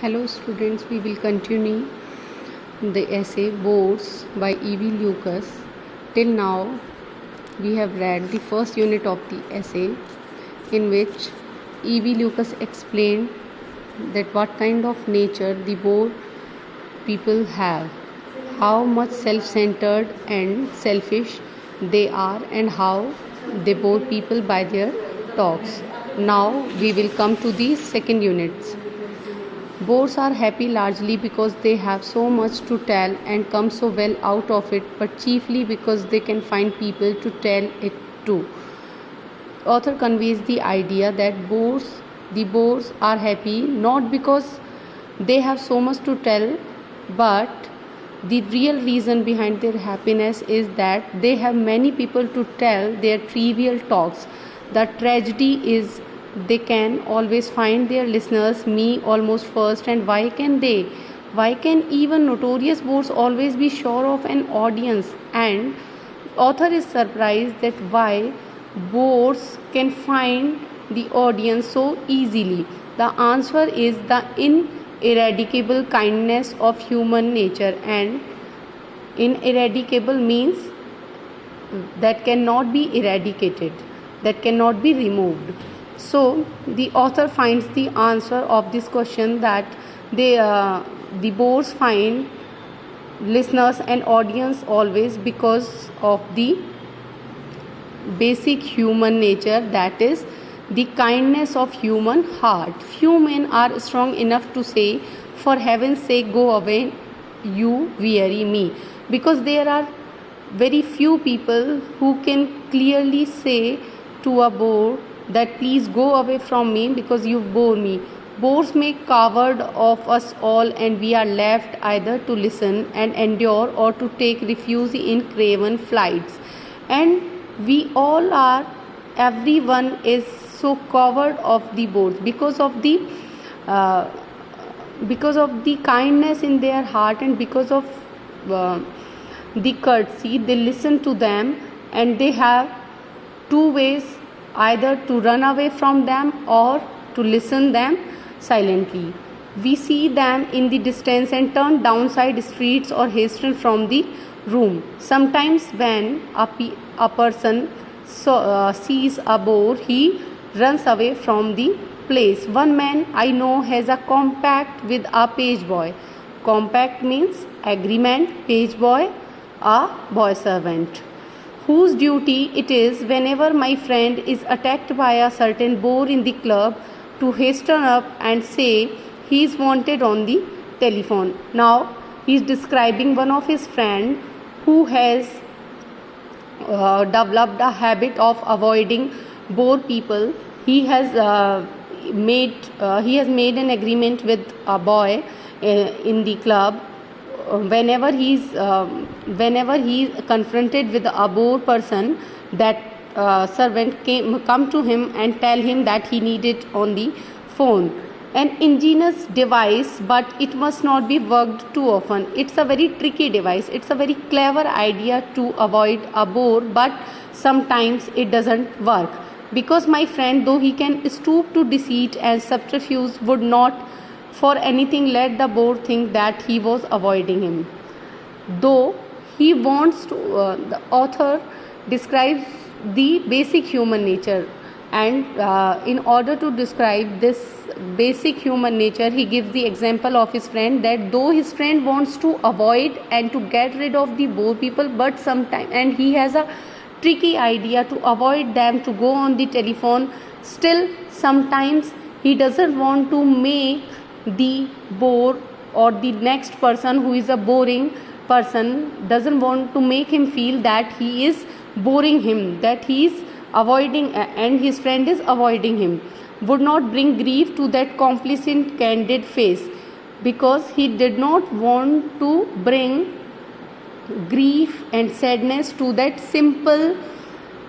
Hello students, we will continue the essay Boards by E.V. Lucas. Till now, we have read the first unit of the essay, in which E.V. Lucas explained that what kind of nature the bored people have, how much self-centered and selfish they are, and how they bore people by their talks. Now we will come to the second units. Boars are happy largely because they have so much to tell and come so well out of it, but chiefly because they can find people to tell it to. Author conveys the idea that the boars are happy not because they have so much to tell, but the real reason behind their happiness is that they have many people to tell their trivial talks. The tragedy is they can always find their listeners, me almost first. And why can they? Why can even notorious bores always be sure of an audience? And author is surprised that why bores can find the audience so easily. The answer is the ineradicable kindness of human nature. And ineradicable means that cannot be eradicated, that cannot be removed. So the author finds the answer of this question, that the bores find listeners and audience always because of the basic human nature, that is the kindness of human heart. Few men are strong enough to say, "For heaven's sake, go away, you weary me," because there are very few people who can clearly say to a bore that please go away from me because you bore me. Bores make coward of us all, and we are left either to listen and endure or to take refuge in craven flights. And we all are, everyone is so covered of the bores because of the kindness in their heart, and because of the courtesy they listen to them, and they have two ways, either to run away from them or to listen them silently. We see them in the distance and turn down side streets or hasten from the room. Sometimes when a person sees a bore, he runs away from the place. One man I know has a compact with a page boy. Compact means agreement, page boy, a boy servant, whose duty it is, whenever my friend is attacked by a certain bore in the club, to hasten up and say he is wanted on the telephone. Now he is describing one of his friend who has developed a habit of avoiding bore people. He has made an agreement with a boy in the club. Whenever he is confronted with a bore person, that servant come to him and tell him that he needed on the phone. An ingenious device, but it must not be worked too often. It's a very tricky device. It's a very clever idea to avoid a bore, but sometimes it doesn't work, because my friend, though he can stoop to deceit and subterfuge, would not for anything let the bore think that he was avoiding him. Though he wants to, the author describes the basic human nature, and in order to describe this basic human nature, he gives the example of his friend, that though his friend wants to avoid and to get rid of the bore people, but sometimes, and he has a tricky idea to avoid them to go on the telephone, still sometimes he doesn't want to make the bore, or the next person who is a boring person doesn't want to make him feel that he is boring him, that he is avoiding, and his friend is avoiding him, would not bring grief to that complacent candid face, because he did not want to bring grief and sadness to that simple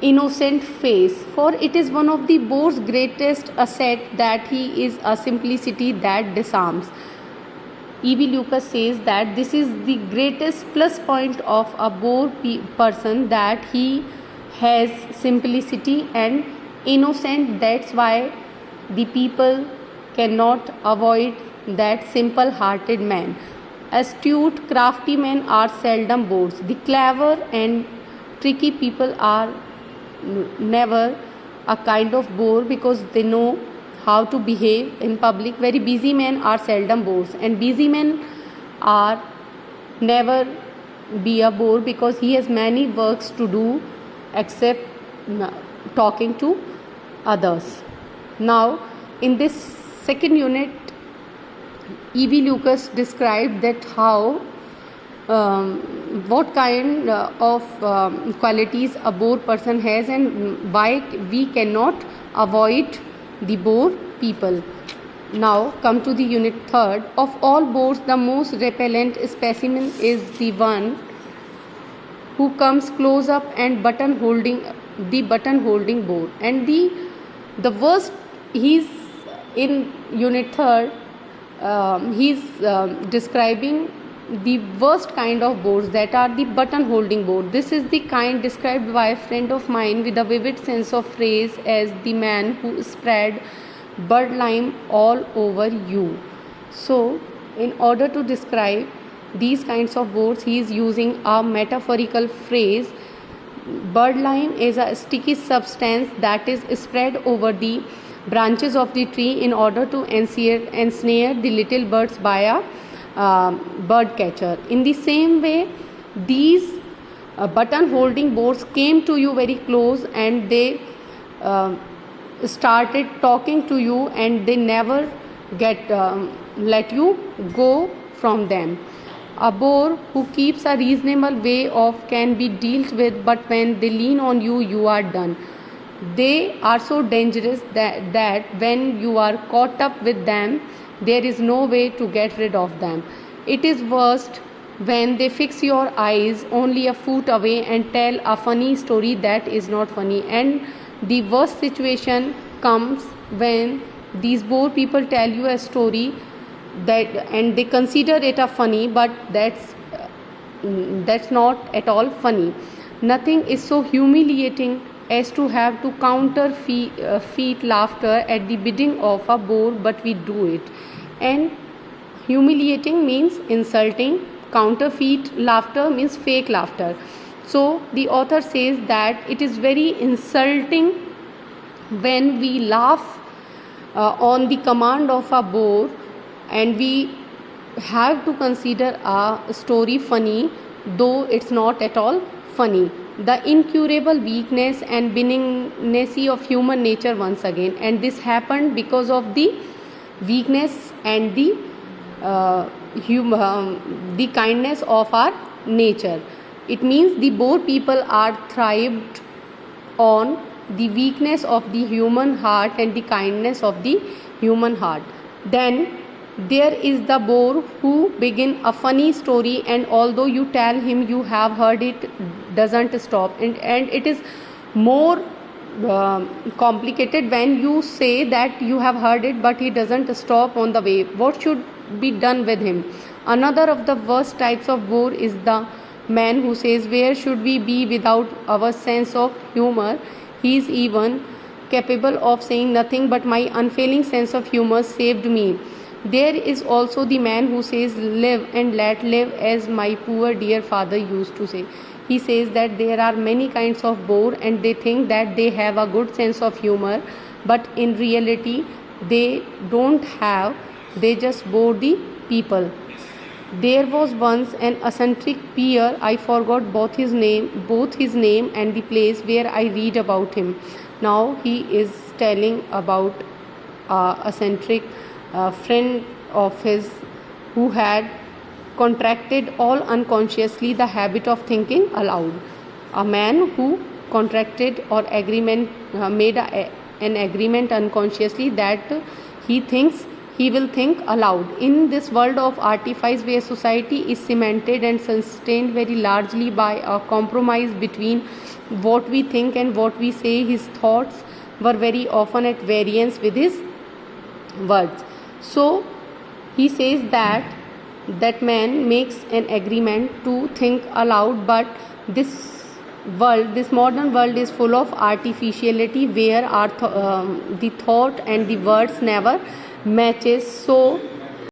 innocent face. For it is one of the bore's greatest asset that he is a simplicity that disarms. E.V. Lucas says that this is the greatest plus point of a bore person, that he has simplicity and innocent. That's why the people cannot avoid that simple-hearted man. Astute, crafty men are seldom bores. The clever and tricky people are never a kind of bore because they know how to behave in public. Very busy men are seldom bores, and busy men are never be a bore because he has many works to do except talking to others. Now, in this second unit, E.V. Lucas described that how what kind of qualities a bore person has and why we cannot avoid the bore people. Now come to the unit third. Of all bores, the most repellent specimen is the one who comes close up and button holding bore. And the worst, he's in unit third, he's describing the worst kind of bores, that are the button holding bore. This is the kind described by a friend of mine with a vivid sense of phrase as the man who spread birdlime all over you. So in order to describe these kinds of bores, he is using a metaphorical phrase. Birdlime is a sticky substance that is spread over the branches of the tree in order to ensnare the little birds by a bird catcher. In the same way, these button holding bores came to you very close and they started talking to you, and they never let you go from them. A bore who keeps a reasonable way off can be dealt with, but when they lean on you, you are done. They are so dangerous that when you are caught up with them, there is no way to get rid of them. It is worst when they fix your eyes only a foot away and tell a funny story that is not funny. And the worst situation comes when these bore people tell you a story that and they consider it a funny, but that's not at all funny. Nothing is so humiliating as to have to counterfeit laughter at the bidding of a bore, but we do it. And humiliating means insulting, counterfeit laughter means fake laughter. So the author says that it is very insulting when we laugh on the command of a bore, and we have to consider a story funny though it's not at all funny. The incurable weakness and benignity of human nature once again, and this happened because of the weakness and the kindness of our nature. It means the bore people are thrived on the weakness of the human heart and the kindness of the human heart. Then there is the bore who begin a funny story, and although you tell him you have heard it, doesn't stop. And it is more complicated when you say that you have heard it but he doesn't stop on the way. What should be done with him? Another of the worst types of bore is the man who says, where should we be without our sense of humor? He is even capable of saying nothing but my unfailing sense of humor saved me. There is also the man who says, live and let live, as my poor dear father used to say. He says that there are many kinds of bore and they think that they have a good sense of humor, but in reality they don't have, they just bore the people. There was once an eccentric peer, I forgot both his name and the place where I read about him. Now he is telling about eccentric friend of his who had contracted all unconsciously the habit of thinking aloud. A man who contracted or made an agreement unconsciously that he will think aloud. In this world of artifice where society is cemented and sustained very largely by a compromise between what we think and what we say, his thoughts were very often at variance with his words. So he says that man makes an agreement to think aloud, but this modern world is full of artificiality where the thought and the words never matches. So